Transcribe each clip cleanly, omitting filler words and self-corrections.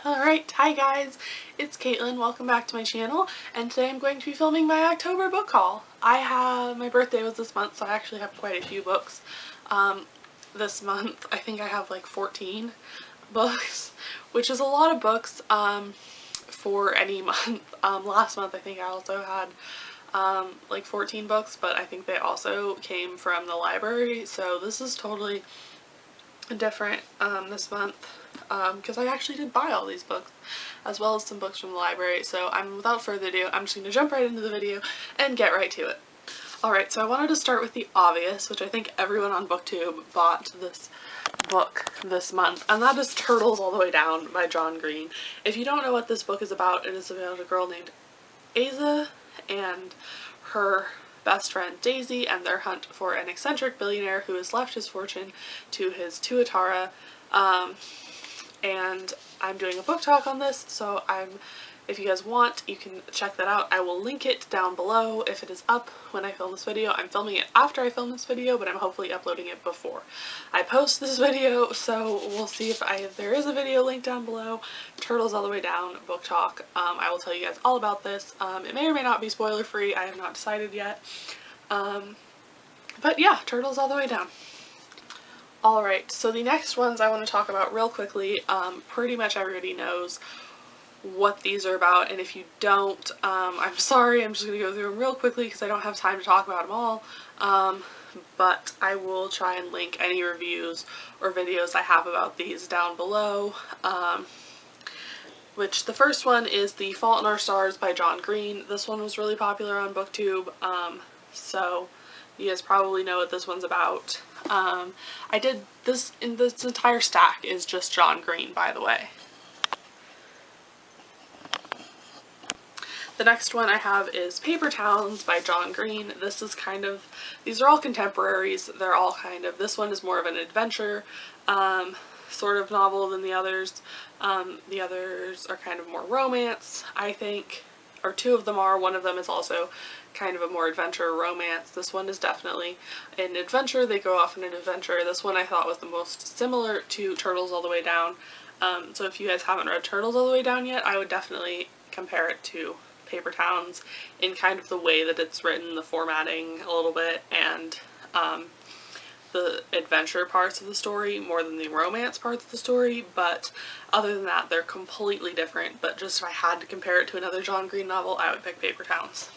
Alright, hi guys, it's Caitlin. Welcome back to my channel, and today I'm going to be filming my October book haul. My birthday was this month, so I actually have quite a few books. This month I think I have like 14 books, which is a lot of books for any month. Last month I think I also had like 14 books, but I think they also came from the library, so this is totally different this month because I actually did buy all these books as well as some books from the library. So without further ado, I'm just going to jump right into the video and get right to it. Alright, so I wanted to start with the obvious, which I think everyone on BookTube bought this book this month, and that is Turtles All the Way Down by John Green. If you don't know what this book is about, it is about a girl named Asa and her best friend Daisy and their hunt for an eccentric billionaire who has left his fortune to his tuatara, and I'm doing a book talk on this, so if you guys want, you can check that out. I will link it down below if it is up when I film this video. I'm filming it after I film this video, but I'm hopefully uploading it before I post this video, so we'll see if there is a video link down below. Turtles All the Way Down book talk. I will tell you guys all about this. It may or may not be spoiler free. I have not decided yet. But yeah, Turtles All the Way Down. Alright, so the next ones I want to talk about real quickly. Pretty much everybody knows what these are about, and if you don't, I'm sorry, I'm just going to go through them real quickly because I don't have time to talk about them all, but I will try and link any reviews or videos I have about these down below, which the first one is The Fault in Our Stars by John Green. This one was really popular on BookTube, so you guys probably know what this one's about. I did this, in this entire stack is just John Green, by the way. The next one I have is Paper Towns by John Green. This is these are all contemporaries. They're all this one is more of an adventure sort of novel than the others. The others are kind of more romance, I think, or two of them are. One of them is also kind of a more adventure romance. This one is definitely an adventure. They go off on an adventure. This one I thought was the most similar to Turtles All the Way Down. So if you guys haven't read Turtles All the Way Down yet, I would definitely compare it to Paper Towns in kind of the way that it's written, the formatting a little bit, and the adventure parts of the story more than the romance parts of the story, but other than that they're completely different. But just if I had to compare it to another John Green novel, I would pick Paper Towns.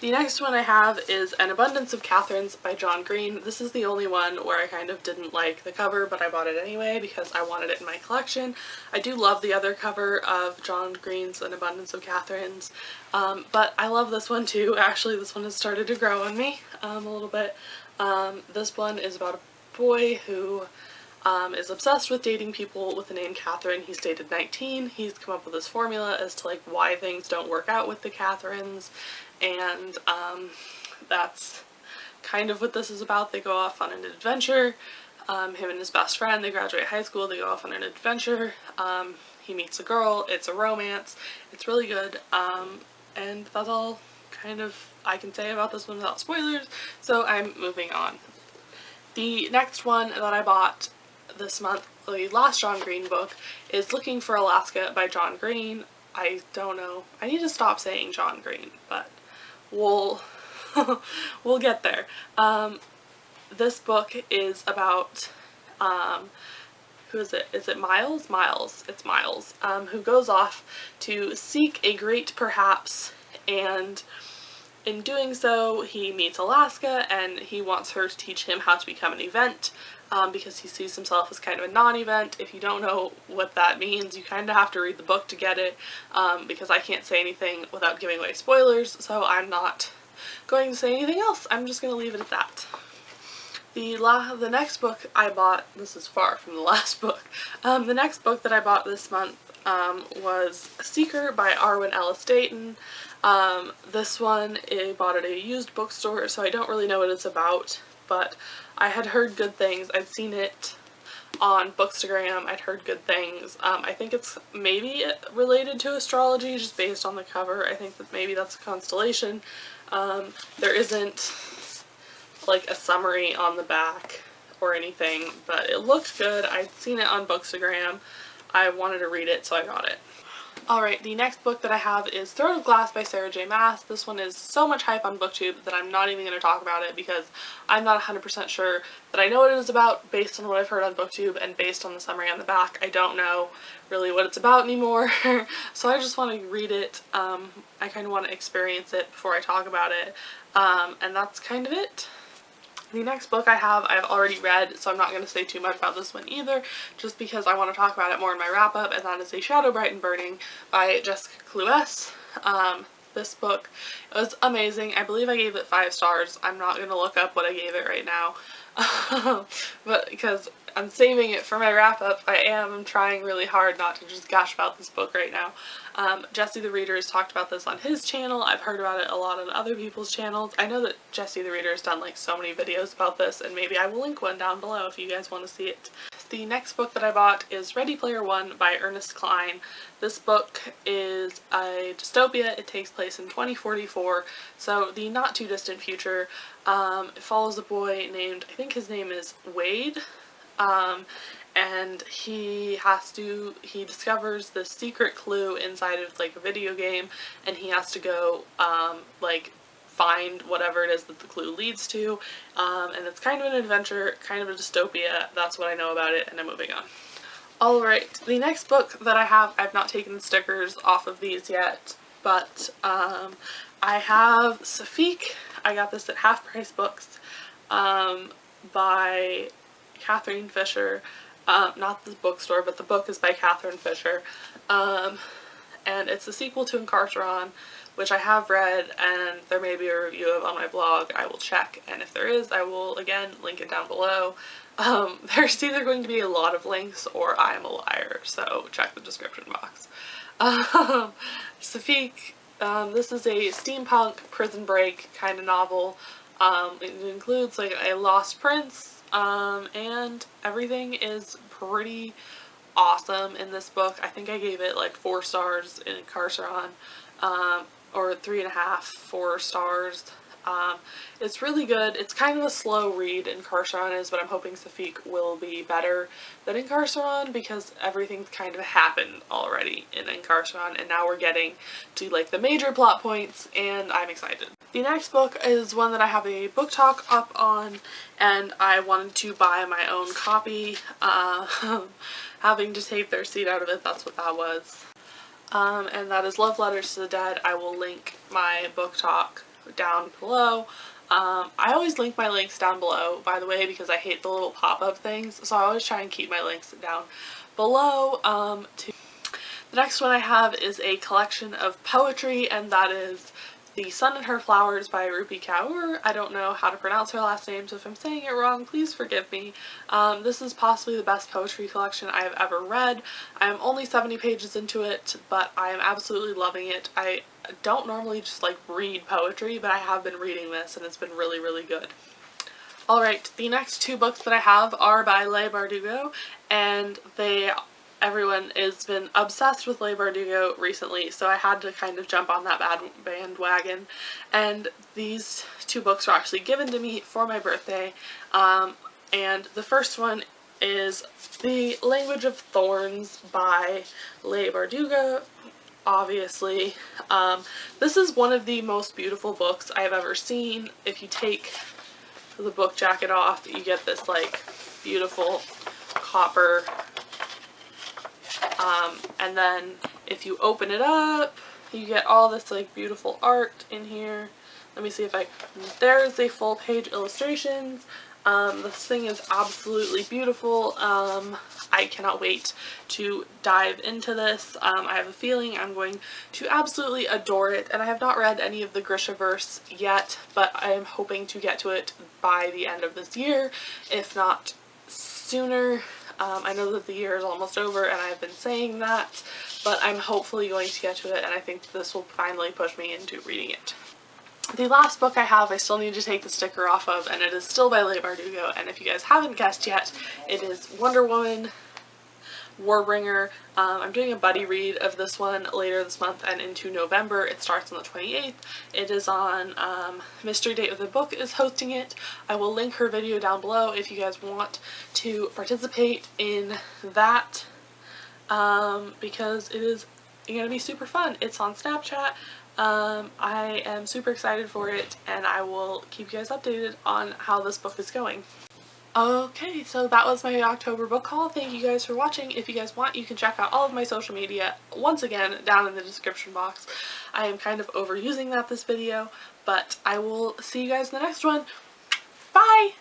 The next one I have is An Abundance of Catherines by John Green. This is the only one where I kind of didn't like the cover, but I bought it anyway because I wanted it in my collection. I do love the other cover of John Green's An Abundance of Catherines, but I love this one too. Actually, this one has started to grow on me a little bit. This one is about a boy who is obsessed with dating people with the name Catherine. He's dated 19. He's come up with this formula as to why things don't work out with the Catherines, and that's kind of what this is about. They go off on an adventure. Him and his best friend, they graduate high school, they go off on an adventure. He meets a girl. It's a romance. It's really good, and that's all kind of I can say about this one without spoilers, so I'm moving on. The next one that I bought this month, the last John Green book, is Looking for Alaska by John Green. I don't know. I need to stop saying John Green, but we'll get there. This book is about who is it? Is it Miles? Miles. It's Miles, who goes off to seek a great perhaps, and in doing so he meets Alaska, and he wants her to teach him how to become an event, because he sees himself as kind of a non-event. If you don't know what that means, you kind of have to read the book to get it, because I can't say anything without giving away spoilers, so I'm not going to say anything else. I'm just going to leave it at that. The next book I bought, this is far from the last book, the next book that I bought this month was Seeker by Arwen Ellis Dayton. This one I bought at a used bookstore, so I don't really know what it's about, but I had heard good things. I'd seen it on Bookstagram. I'd heard good things. I think it's maybe related to astrology just based on the cover. I think that maybe that's a constellation. There isn't like a summary on the back or anything, but it looked good. I'd seen it on Bookstagram. I wanted to read it, so I got it. Alright, the next book that I have is Throne of Glass by Sarah J Maas. This one is so much hype on BookTube that I'm not even going to talk about it because I'm not 100% sure that I know what it is about based on what I've heard on BookTube and based on the summary on the back. I don't know really what it's about anymore, so I just want to read it. I kind of want to experience it before I talk about it, and that's kind of it. The next book I've already read, so I'm not going to say too much about this one either, just because I want to talk about it more in my wrap-up, and that is A Shadow Bright and Burning by Jessica Cluess. This book was amazing. I believe I gave it 5 stars. I'm not going to look up what I gave it right now, but because I'm saving it for my wrap-up, I'm trying really hard not to just gush about this book right now. Jesse the Reader has talked about this on his channel. I've heard about it a lot on other people's channels. I know that Jesse the Reader has done like so many videos about this, and maybe I will link one down below if you guys want to see it. The next book that I bought is Ready Player One by Ernest Cline. This book is a dystopia. It takes place in 2044, so the not too distant future. It follows a boy named, I think his name is Wade, and he discovers this secret clue inside of like a video game, and he has to go like find whatever it is that the clue leads to, and it's kind of an adventure, kind of a dystopia. That's what I know about it, and I'm moving on. Alright, the next book that I've not taken the stickers off of these yet, but I have Safik. I got this at Half Price Books by Catherine Fisher. Not the bookstore, but the book is by Catherine Fisher. And it's a sequel to Incarceron, which I have read, and there may be a review of on my blog. I will check, and if there is, I will again link it down below. There's either going to be a lot of links or I am a liar, so check the description box. Safik, this is a steampunk prison break kind of novel. It includes like a lost prince, and everything is pretty awesome in this book. I think I gave it like 4 stars in Incarceron, or 3.5, 4 stars. It's really good. It's kind of a slow read, Incarceron is, but I'm hoping Safik will be better than Incarceron because everything's kind of happened already in Incarceron, and now we're getting to like the major plot points, and I'm excited. The next book is one that I have a book talk up on, and I wanted to buy my own copy. Having to take their seat out of it, that's what that was. And that is Love Letters to the Dead. I will link my book talk down below. I always link my links down below, by the way, because I hate the little pop-up things, so I always try and keep my links down below. The next one I have is a collection of poetry, and that is The Sun and Her Flowers by Rupi Kaur. I don't know how to pronounce her last name, so if I'm saying it wrong, please forgive me. This is possibly the best poetry collection I have ever read. I am only 70 pages into it, but I am absolutely loving it. I don't normally just like read poetry, but I have been reading this, and it's been really, really good. Alright, the next 2 books that I have are by Leigh Bardugo, and everyone has been obsessed with Leigh Bardugo recently, so I had to kind of jump on that bandwagon, and these 2 books were actually given to me for my birthday, and the first one is The Language of Thorns by Leigh Bardugo, obviously. This is one of the most beautiful books I have ever seen. If you take the book jacket off, you get this like beautiful copper, and then if you open it up, you get all this like beautiful art in here. Let me see if there's a full page illustrations. This thing is absolutely beautiful. I cannot wait to dive into this. I have a feeling I'm going to absolutely adore it, and I have not read any of the Grishaverse yet, but I am hoping to get to it by the end of this year, if not sooner. I know that the year is almost over, and I've been saying that, but I'm hopefully going to get to it, and I think this will finally push me into reading it. The last book I have, I still need to take the sticker off of, and it is still by Leigh Bardugo, and if you guys haven't guessed yet, it is Wonder Woman Warbringer. I'm doing a buddy read of this one later this month and into November. It starts on the 28th. It is on Mystery Date of the Book is hosting it. I will link her video down below if you guys want to participate in that. because it is going to be super fun. It's on Snapchat. I am super excited for it, and I will keep you guys updated on how this book is going. Okay, so that was my October book haul. Thank you guys for watching. If you guys want, you can check out all of my social media, once again, down in the description box. I am kind of overusing that this video, but I will see you guys in the next one. Bye!